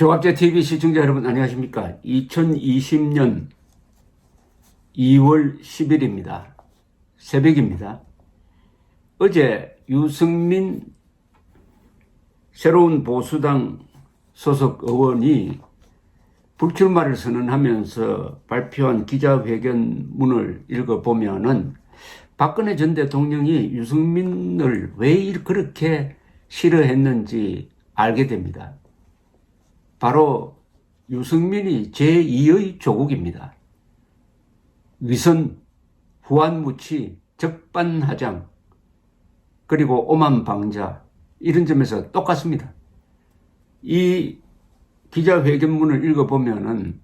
조갑제TV 시청자 여러분 안녕하십니까. 2020년 2월 10일입니다. 새벽입니다. 어제 유승민 새로운 보수당 소속 의원이 불출마를 선언하면서 발표한 기자회견문을 읽어보면은 박근혜 전 대통령이 유승민을 왜 그렇게 싫어했는지 알게 됩니다. 바로 유승민이 제2의 조국입니다. 위선, 후한무치, 적반하장, 그리고 오만방자 이런 점에서 똑같습니다. 이 기자회견문을 읽어보면은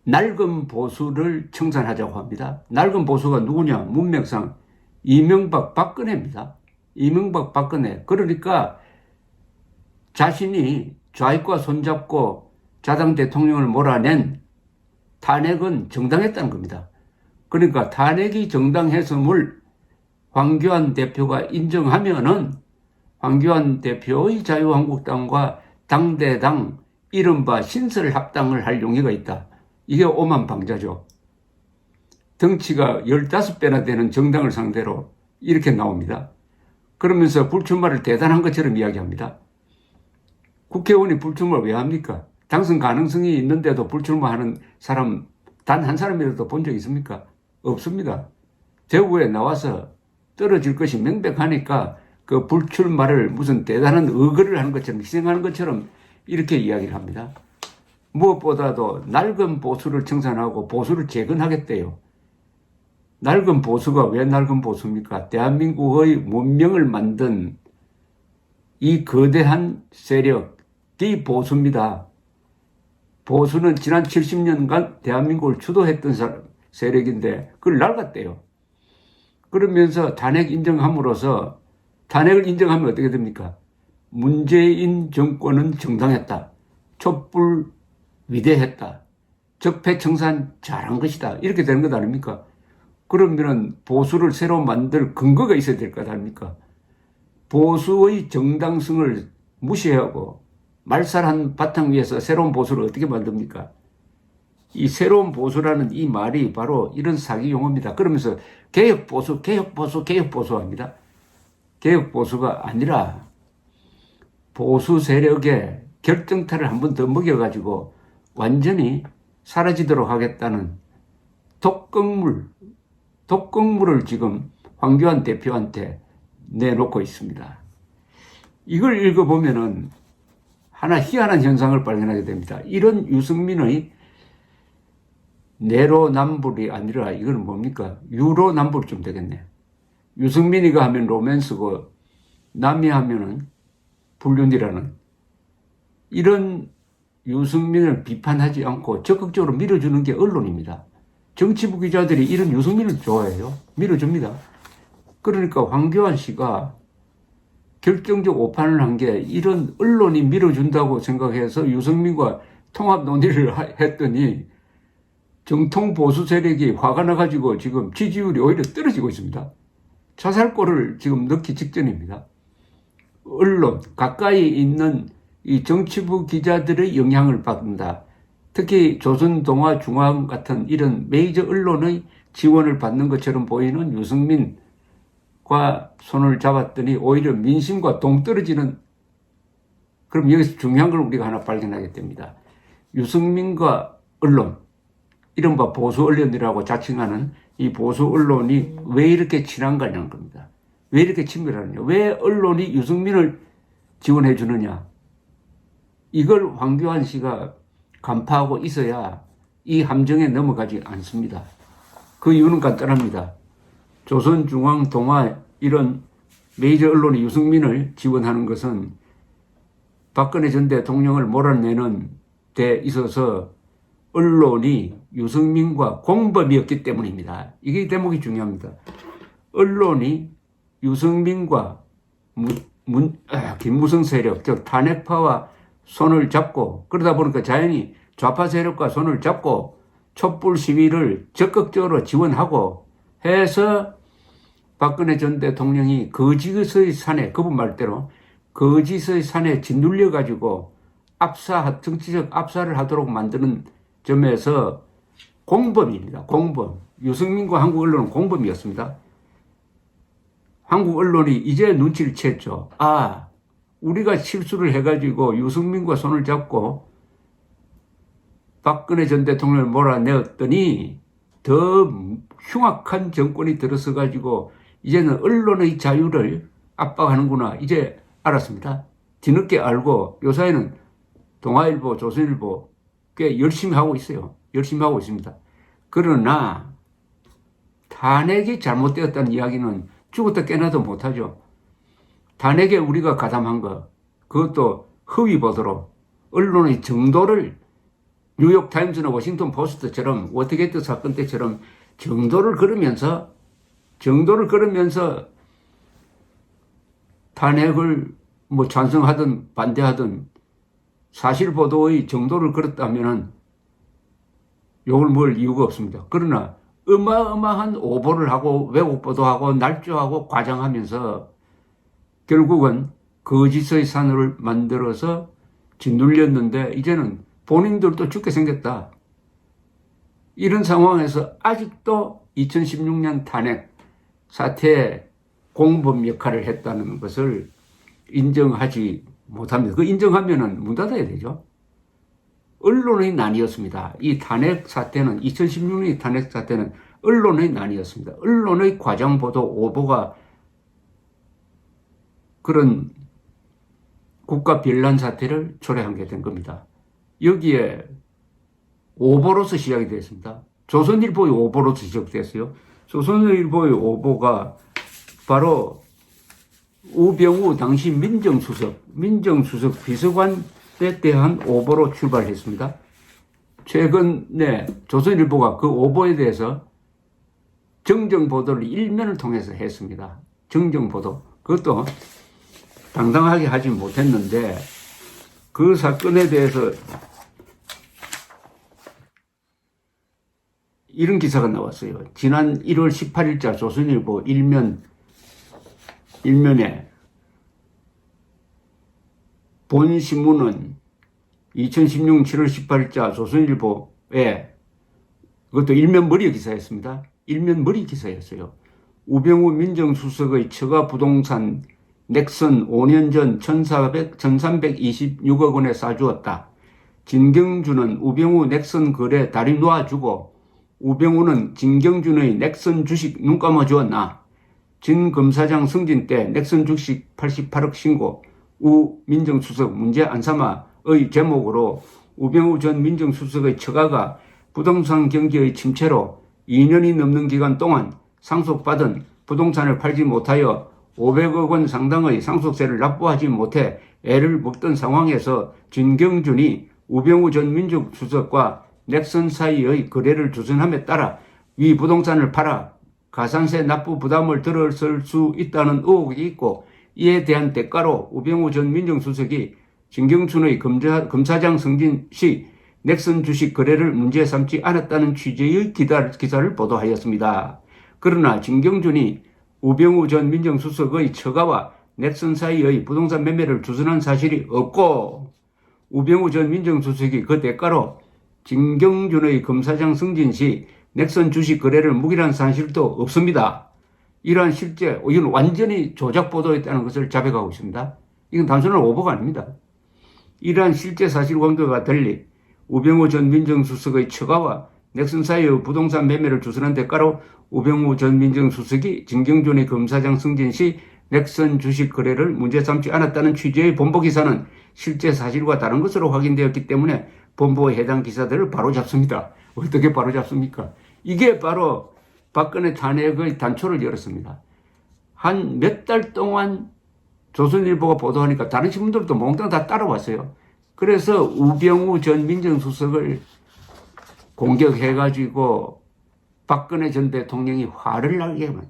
낡은 보수를 청산하자고 합니다. 낡은 보수가 누구냐? 문맥상 이명박 박근혜입니다. 이명박 박근혜. 그러니까 자신이 좌익과 손잡고 자당 대통령을 몰아낸 탄핵은 정당했다는 겁니다. 그러니까 탄핵이 정당했음을 황교안 대표가 인정하면은 황교안 대표의 자유한국당과 당대당 이른바 신설합당을 할 용의가 있다. 이게 오만방자죠. 덩치가 15배나 되는 정당을 상대로 이렇게 나옵니다. 그러면서 불출마를 대단한 것처럼 이야기합니다. 국회의원이 불출마를 왜 합니까? 당선 가능성이 있는데도 불출마하는 사람 단 한 사람이라도 본 적 있습니까? 없습니다. 대구에 나와서 떨어질 것이 명백하니까 그 불출마를 무슨 대단한 의거를 하는 것처럼 희생하는 것처럼 이렇게 이야기를 합니다. 무엇보다도 낡은 보수를 청산하고 보수를 재건하겠대요. 낡은 보수가 왜 낡은 보수입니까? 대한민국의 문명을 만든 이 거대한 세력이 보수입니다. 보수는 지난 70년간 대한민국을 주도했던 세력인데 그걸 낡았대요. 그러면서 탄핵 인정함으로써 탄핵을 인정하면 어떻게 됩니까? 문재인 정권은 정당했다. 촛불 위대했다. 적폐청산 잘한 것이다. 이렇게 되는 것 아닙니까? 그러면은 보수를 새로 만들 근거가 있어야 될 것 아닙니까? 보수의 정당성을 무시하고 말살한 바탕 위에서 새로운 보수를 어떻게 만듭니까? 이 새로운 보수라는 이 말이 바로 이런 사기 용어입니다. 그러면서 개혁보수, 개혁보수, 개혁보수 합니다. 개혁보수가 아니라 보수 세력의 결정타를 한 번 더 먹여가지고 완전히 사라지도록 하겠다는 독극물을 지금 황교안 대표한테 내놓고 있습니다. 이걸 읽어보면은 하나 희한한 현상을 발견하게 됩니다. 이런 유승민의 내로남불이 아니라 이건 뭡니까? 유로남불 좀 되겠네. 유승민이가 하면 로맨스고 남이 하면은 불륜이라는 이런 유승민을 비판하지 않고 적극적으로 밀어주는 게 언론입니다. 정치부 기자들이 이런 유승민을 좋아해요. 밀어줍니다. 그러니까 황교안 씨가 결정적 오판을 한 게 이런 언론이 밀어준다고 생각해서 유승민과 통합 논의를 했더니 정통 보수 세력이 화가 나가지고 지금 지지율이 오히려 떨어지고 있습니다. 자살골을 지금 넣기 직전입니다. 언론, 가까이 있는 이 정치부 기자들의 영향을 받는다. 특히 조선동아중앙 같은 이런 메이저 언론의 지원을 받는 것처럼 보이는 유승민과 손을 잡았더니 오히려 민심과 동떨어지는, 그럼 여기서 중요한 걸 우리가 하나 발견하게 됩니다. 유승민과 언론, 이른바 보수 언론이라고 자칭하는 이 보수 언론이 왜 이렇게 친한가냐는 겁니다. 왜 이렇게 친밀하느냐. 왜 언론이 유승민을 지원해 주느냐. 이걸 황교안 씨가 간파하고 있어야 이 함정에 넘어가지 않습니다. 그 이유는 간단합니다. 조선중앙, 동아 이런 메이저 언론이 유승민을 지원하는 것은 박근혜 전 대통령을 몰아내는 데 있어서 언론이 유승민과 공범이었기 때문입니다. 이게 대목이 중요합니다. 언론이 유승민과 김무성 세력, 즉 탄핵파와 손을 잡고 그러다 보니까 자연히 좌파 세력과 손을 잡고 촛불 시위를 적극적으로 지원하고 해서 박근혜 전 대통령이 거짓의 산에, 그분 말대로 거짓의 산에 짓눌려 가지고 정치적 압사를 하도록 만드는 점에서 공범입니다. 공범. 유승민과 한국 언론은 공범이었습니다. 한국 언론이 이제 눈치를 챘죠. 아, 우리가 실수를 해가지고 유승민과 손을 잡고 박근혜 전 대통령을 몰아내었더니 더 흉악한 정권이 들어서가지고 이제는 언론의 자유를 압박하는구나. 이제 알았습니다. 뒤늦게 알고 요사이는 동아일보, 조선일보 꽤 열심히 하고 있어요. 열심히 하고 있습니다. 그러나 탄핵이 잘못되었다는 이야기는 죽었다 깨나도 못하죠. 탄핵에 우리가 가담한 거, 그것도 허위 보도로 언론의 정도를 뉴욕타임즈나 워싱턴 포스트처럼 워터게이트 사건 때처럼 정도를 걸으면서 탄핵을 뭐 찬성하든 반대하든 사실 보도의 정도를 걸었다면은 욕을 먹을 이유가 없습니다. 그러나 어마어마한 오보를 하고 왜곡 보도하고 날조하고 과장하면서 결국은 거짓의 산을 만들어서 짓눌렸는데 이제는 본인들도 죽게 생겼다. 이런 상황에서 아직도 2016년 탄핵 사태에 공범 역할을 했다는 것을 인정하지 못합니다. 그 인정하면은 문 닫아야 되죠. 언론의 난이었습니다. 이 탄핵 사태는 2016년 탄핵 사태는 언론의 난이었습니다. 언론의 과장 보도 오보가 그런 국가 변란 사태를 초래하게 된 겁니다. 여기에 오보로서 시작이 됐습니다. 조선일보의 오보로서 시작됐어요. 조선일보의 오보가 바로 우병우 당시 민정수석 비서관에 대한 오보로 출발했습니다. 최근에 조선일보가 그 오보에 대해서 정정보도를 일면을 통해서 했습니다. 정정보도. 그것도 당당하게 하지 못했는데 그 사건에 대해서 이런 기사가 나왔어요. 지난 1월 18일자 조선일보 일면에 본 신문은 2016년 7월 18일자 조선일보에 그것도 일면 머리 기사였습니다. 일면 머리 기사였어요. 우병우 민정수석의 처가 부동산 넥슨 5년 전 1326억 원에 사주었다. 진경준은 우병우 넥슨 거래 다리 놓아주고 우병우는 진경준의 넥슨 주식 눈 감아주었나. 진 검사장 승진 때 넥슨 주식 88억 신고 우 민정수석 문제 안 삼아의 제목으로 우병우 전 민정수석의 처가가 부동산 경기의 침체로 2년이 넘는 기간 동안 상속받은 부동산을 팔지 못하여 500억 원 상당의 상속세를 납부하지 못해 애를 먹던 상황에서 진경준이 우병우 전 민정수석과 넥슨 사이의 거래를 주선함에 따라 위 부동산을 팔아 가산세 납부 부담을 들었을 수 있다는 의혹이 있고 이에 대한 대가로 우병우 전 민정수석이 진경준의 검사장 승진 시 넥슨 주식 거래를 문제 삼지 않았다는 취지의 기사를 보도하였습니다. 그러나 진경준이 우병우 전 민정수석의 처가와 넥슨 사이의 부동산 매매를 주선한 사실이 없고 우병우 전 민정수석이 그 대가로 진경준의 검사장 승진 시 넥슨 주식 거래를 묵인한 사실도 없습니다. 이러한 실제, 이건 완전히 조작 보도였다는 것을 자백하고 있습니다. 이건 단순한 오보가 아닙니다. 이러한 실제 사실관계가 달리 우병우 전 민정수석의 처가와 넥슨 사이의 부동산 매매를 주선한 대가로 우병우 전 민정수석이 진경준의 검사장 승진 시 넥슨 주식 거래를 문제 삼지 않았다는 취지의 본보 기사는 실제 사실과 다른 것으로 확인되었기 때문에 본보의 해당 기사들을 바로잡습니다. 어떻게 바로잡습니까? 이게 바로 박근혜 탄핵의 단초를 열었습니다. 한 몇 달 동안 조선일보가 보도하니까 다른 신문들도 몽땅 다 따라왔어요. 그래서 우병우 전 민정수석을 공격해가지고 박근혜 전 대통령이 화를 나게 하면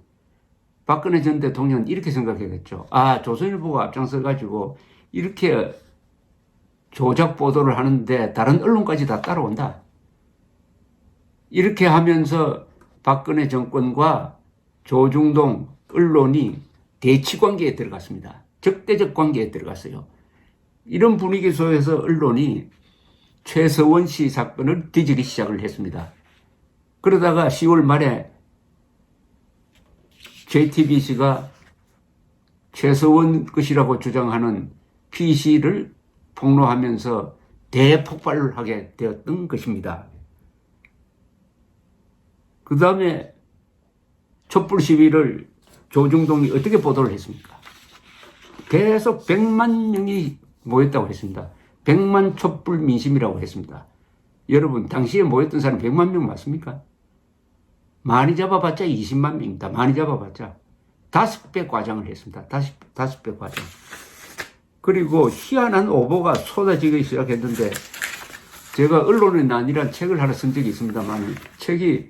박근혜 전 대통령은 이렇게 생각했겠죠. 아, 조선일보가 앞장서가지고 이렇게 조작 보도를 하는데 다른 언론까지 다 따라온다. 이렇게 하면서 박근혜 정권과 조중동 언론이 대치 관계에 들어갔습니다. 적대적 관계에 들어갔어요. 이런 분위기 속에서 언론이 최서원 씨 사건을 뒤지기 시작을 했습니다. 그러다가 10월 말에 JTBC가 최서원 것이라고 주장하는 PC를 폭로하면서 대폭발을 하게 되었던 것입니다. 그 다음에 촛불 시위를 조중동이 어떻게 보도를 했습니까? 계속 100만 명이 모였다고 했습니다. 100만 촛불 민심이라고 했습니다. 여러분, 당시에 모였던 사람 100만 명 맞습니까? 많이 잡아봤자 20만 명입니다. 많이 잡아봤자. 5배 과장을 했습니다. 5배 과장. 그리고 희한한 오보가 쏟아지기 시작했는데, 제가 언론의 난이란 책을 하나 쓴 적이 있습니다만, 책이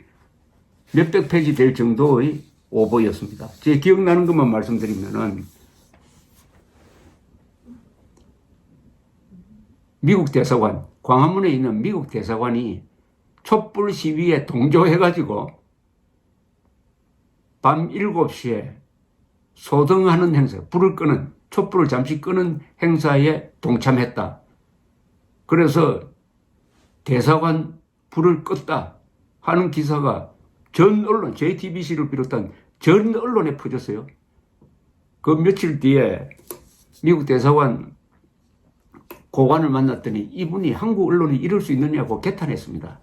몇백 페이지 될 정도의 오보였습니다. 제 기억나는 것만 말씀드리면은, 미국 대사관, 광화문에 있는 미국 대사관이 촛불 시위에 동조해가지고 밤 7시에 소등하는 행사, 불을 끄는, 촛불을 잠시 끄는 행사에 동참했다. 그래서 대사관 불을 껐다 하는 기사가 전 언론, JTBC를 비롯한 전 언론에 퍼졌어요. 그 며칠 뒤에 미국 대사관 고관을 만났더니 이분이 한국 언론이 이럴 수 있느냐고 개탄했습니다.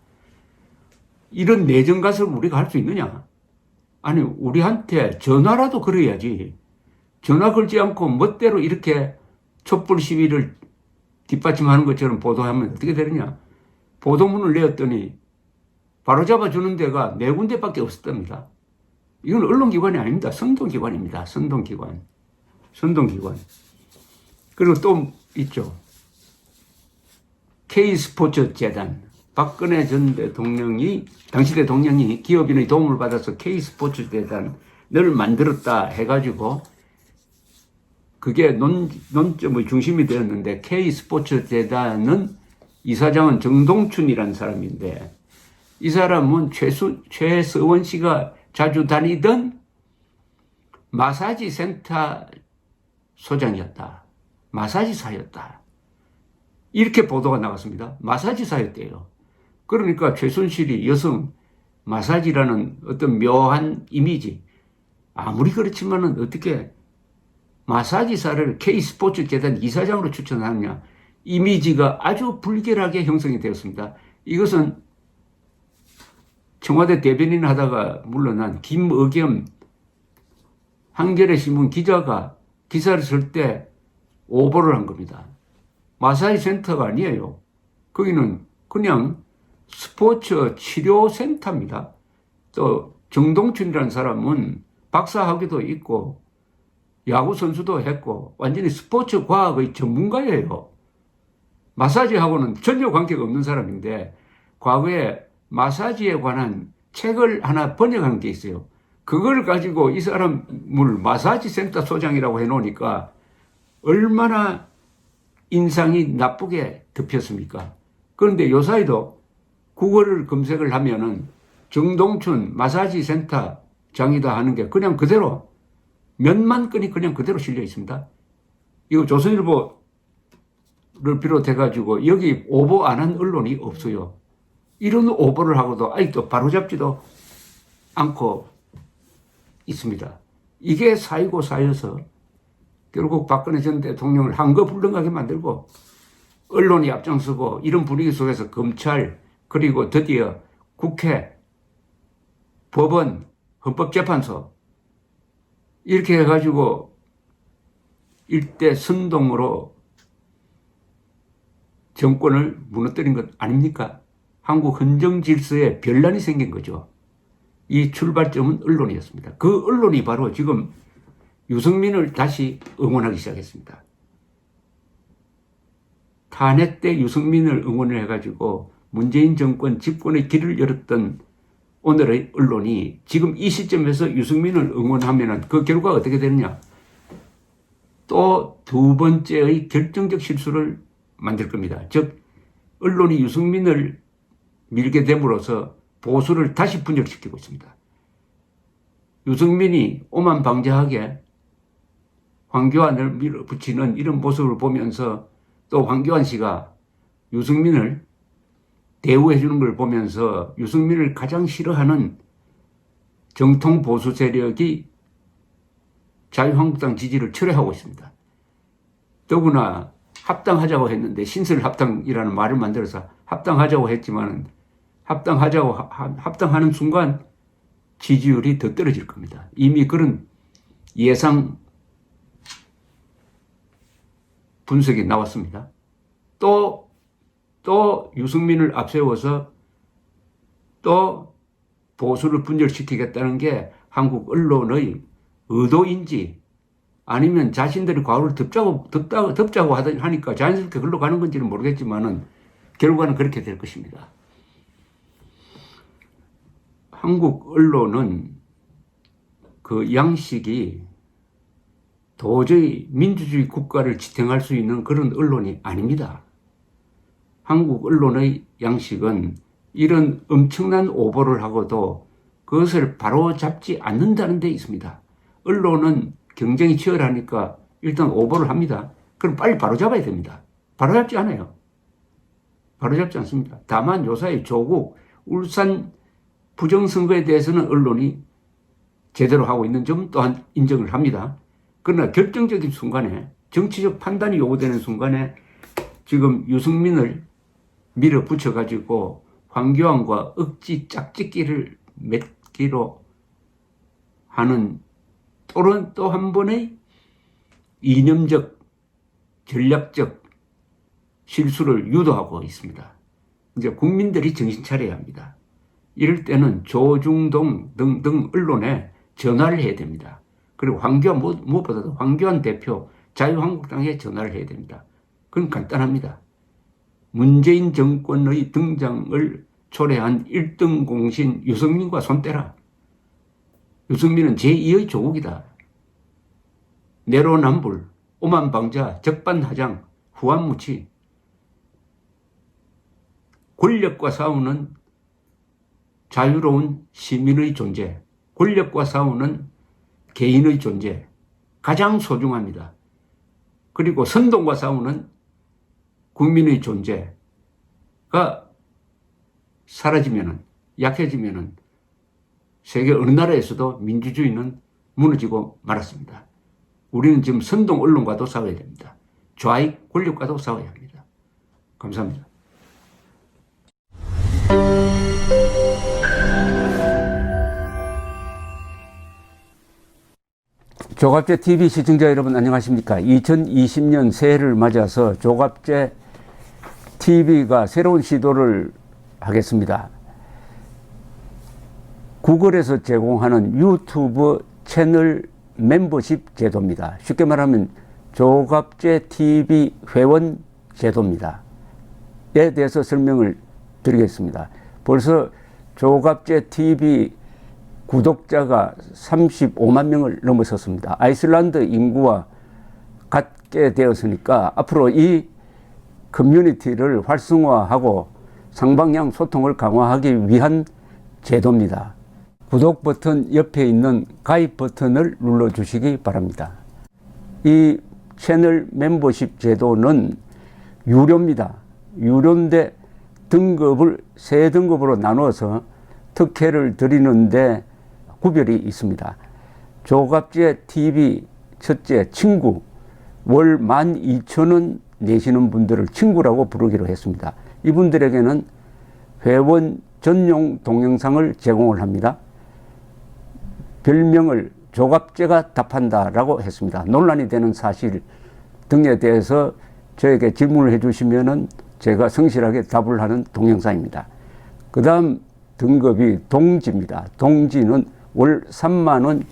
이런 내정 가설을 우리가 할 수 있느냐? 아니, 우리한테 전화라도 걸어야지. 전화 걸지 않고 멋대로 이렇게 촛불 시위를 뒷받침하는 것처럼 보도하면 어떻게 되느냐? 보도문을 내었더니 바로 잡아주는 데가 4군데밖에 없었답니다. 이건 언론기관이 아닙니다. 선동기관입니다. 선동기관. 그리고 또 있죠. K스포츠재단. 박근혜 전 대통령이, 당시 대통령이 기업인의 도움을 받아서 K스포츠재단을 만들었다 해가지고 그게 논점의 중심이 되었는데, K스포츠재단은 이사장은 정동춘이라는 사람인데, 이 사람은 최서원 씨가 자주 다니던 마사지 센터 소장이었다. 마사지사였다. 이렇게 보도가 나갔습니다. 마사지사였대요. 그러니까 최순실이 여성 마사지라는 어떤 묘한 이미지, 아무리 그렇지만은 어떻게 마사지사를 K스포츠재단 이사장으로 추천하느냐, 이미지가 아주 불결하게 형성이 되었습니다. 이것은 청와대 대변인 하다가 물러난 김의겸 한겨레 신문 기자가 기사를 쓸 때 오보를 한 겁니다. 마사지 센터가 아니에요. 거기는 그냥 스포츠 치료 센터입니다. 또 정동춘이라는 사람은 박사학위도 있고 야구 선수도 했고 완전히 스포츠 과학의 전문가예요. 마사지하고는 전혀 관계가 없는 사람인데 과거에 마사지에 관한 책을 하나 번역한 게 있어요. 그걸 가지고 이 사람을 마사지 센터 소장이라고 해놓으니까 얼마나 인상이 나쁘게 덮였습니까? 그런데 요사이도 구글을 검색을 하면은 정동춘 마사지 센터 장이다 하는 게 그냥 그대로 몇만 건이 그냥 그대로 실려 있습니다. 이거 조선일보를 비롯해가지고 여기 오보 안 한 언론이 없어요. 이런 오보를 하고도 아직도 바로잡지도 않고 있습니다. 이게 사이고 사여서 결국 박근혜 전 대통령을 한거불능하게 만들고 언론이 앞장서고 이런 분위기 속에서 검찰 그리고 드디어 국회, 법원, 헌법재판소 이렇게 해가지고 일대 선동으로 정권을 무너뜨린 것 아닙니까? 한국 헌정 질서에 변란이 생긴 거죠. 이 출발점은 언론이었습니다. 그 언론이 바로 지금 유승민을 다시 응원하기 시작했습니다. 탄핵 때 유승민을 응원을 해가지고 문재인 정권 집권의 길을 열었던 오늘의 언론이 지금 이 시점에서 유승민을 응원하면 그 결과가 어떻게 되느냐? 또 두 번째의 결정적 실수를 만들 겁니다. 즉 언론이 유승민을 밀게 됨으로써 보수를 다시 분열시키고 있습니다. 유승민이 오만방자하게 황교안을 밀어붙이는 이런 모습을 보면서 또 황교안 씨가 유승민을 대우해 주는 걸 보면서 유승민을 가장 싫어하는 정통 보수 세력이 자유한국당 지지를 철회하고 있습니다. 더구나 합당하자고 했는데 신설합당이라는 말을 만들어서 합당하자고 했지만 합당하는 순간 지지율이 더 떨어질 겁니다. 이미 그런 예상 분석이 나왔습니다. 또 유승민을 앞세워서 또 보수를 분열시키겠다는 게 한국 언론의 의도인지 아니면 자신들이 과거를 덮자고 하니까 자연스럽게 글로 가는 건지는 모르겠지만은 결과는 그렇게 될 것입니다. 한국 언론은 그 양식이 도저히 민주주의 국가를 지탱할 수 있는 그런 언론이 아닙니다. 한국 언론의 양식은 이런 엄청난 오보를 하고도 그것을 바로잡지 않는다는 데 있습니다. 언론은 경쟁이 치열하니까 일단 오보를 합니다. 그럼 빨리 바로잡아야 됩니다. 바로잡지 않아요. 바로잡지 않습니다. 다만 요사이 조국, 울산 부정선거에 대해서는 언론이 제대로 하고 있는 점 또한 인정을 합니다. 그러나 결정적인 순간에 정치적 판단이 요구되는 순간에 지금 유승민을 밀어붙여가지고 황교안과 억지 짝짓기를 맺기로 하는 또 한 번의 이념적, 전략적 실수를 유도하고 있습니다. 이제 국민들이 정신 차려야 합니다. 이럴 때는 조중동 등등 언론에 전화를 해야 됩니다. 그리고 황교안, 무엇보다도 황교안 대표 자유한국당에 전화를 해야 됩니다. 그건 간단합니다. 문재인 정권의 등장을 초래한 1등 공신 유승민과 손떼라. 유승민은 제2의 조국이다. 내로남불, 오만방자, 적반하장, 후한무치. 권력과 싸우는 자유로운 시민의 존재, 권력과 싸우는 개인의 존재, 가장 소중합니다. 그리고 선동과 싸우는 국민의 존재가 사라지면은, 약해지면은 세계 어느 나라에서도 민주주의는 무너지고 말았습니다. 우리는 지금 선동 언론과도 싸워야 됩니다. 좌익 권력과도 싸워야 합니다. 감사합니다. 조갑제 TV 시청자 여러분 안녕하십니까? 2020년 새해를 맞아서 조갑제 TV가 새로운 시도를 하겠습니다. 구글에서 제공하는 유튜브 채널 멤버십 제도입니다. 쉽게 말하면 조갑제 TV 회원 제도입니다. 에 대해서 설명을 드리겠습니다. 벌써 조갑제 TV 구독자가 35만 명을 넘어섰습니다. 아이슬란드 인구와 같게 되었으니까 앞으로 이 커뮤니티를 활성화하고 상방향 소통을 강화하기 위한 제도입니다. 구독 버튼 옆에 있는 가입 버튼을 눌러주시기 바랍니다. 이 채널 멤버십 제도는 유료입니다. 유료인데 등급을 세 등급으로 나누어서 특혜를 드리는데 구별이 있습니다. 조갑제 TV 첫째 친구, 월 12,000원 내시는 분들을 친구라고 부르기로 했습니다. 이분들에게는 회원 전용 동영상을 제공을 합니다. 별명을 조갑제가 답한다라고 했습니다. 논란이 되는 사실 등에 대해서 저에게 질문을 해주시면은 제가 성실하게 답을 하는 동영상입니다. 그 다음 등급이 동지입니다. 동지는 월 3만 원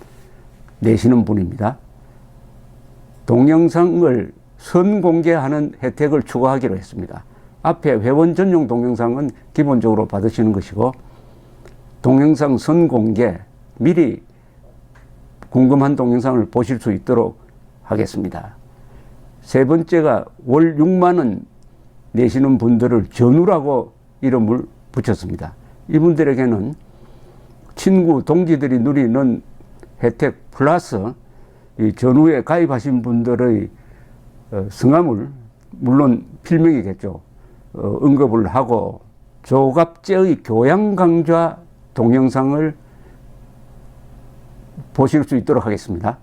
내시는 분입니다. 동영상을 선공개하는 혜택을 추가하기로 했습니다. 앞에 회원 전용 동영상은 기본적으로 받으시는 것이고 동영상 선공개 미리 궁금한 동영상을 보실 수 있도록 하겠습니다. 세 번째가 월 6만 원 내시는 분들을 전우라고 이름을 붙였습니다. 이분들에게는 친구, 동지들이 누리는 혜택 플러스 이 전후에 가입하신 분들의 성함을 물론 필명이겠죠. 언급을 하고 조갑제의 교양 강좌 동영상을 보실 수 있도록 하겠습니다.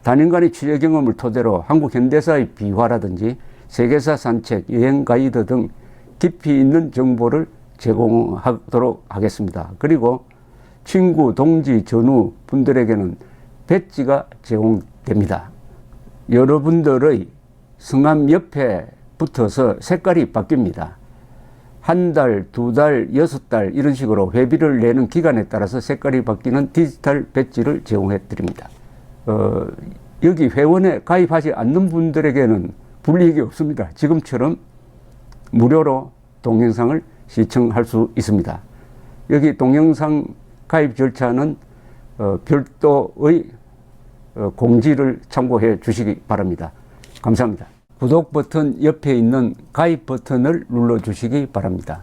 단연간의 취재 경험을 토대로 한국 현대사의 비화라든지 세계사 산책, 여행 가이드 등 깊이 있는 정보를 제공하도록 하겠습니다. 그리고 친구, 동지, 전우 분들에게는 배지가 제공됩니다. 여러분들의 성함 옆에 붙어서 색깔이 바뀝니다. 한 달, 두 달, 6달 이런 식으로 회비를 내는 기간에 따라서 색깔이 바뀌는 디지털 배지를 제공해 드립니다. 여기 회원에 가입하지 않는 분들에게는 불이익이 없습니다. 지금처럼 무료로 동영상을 시청할 수 있습니다. 여기 동영상 가입 절차는 별도의 공지를 참고해 주시기 바랍니다. 감사합니다. 구독 버튼 옆에 있는 가입 버튼을 눌러 주시기 바랍니다.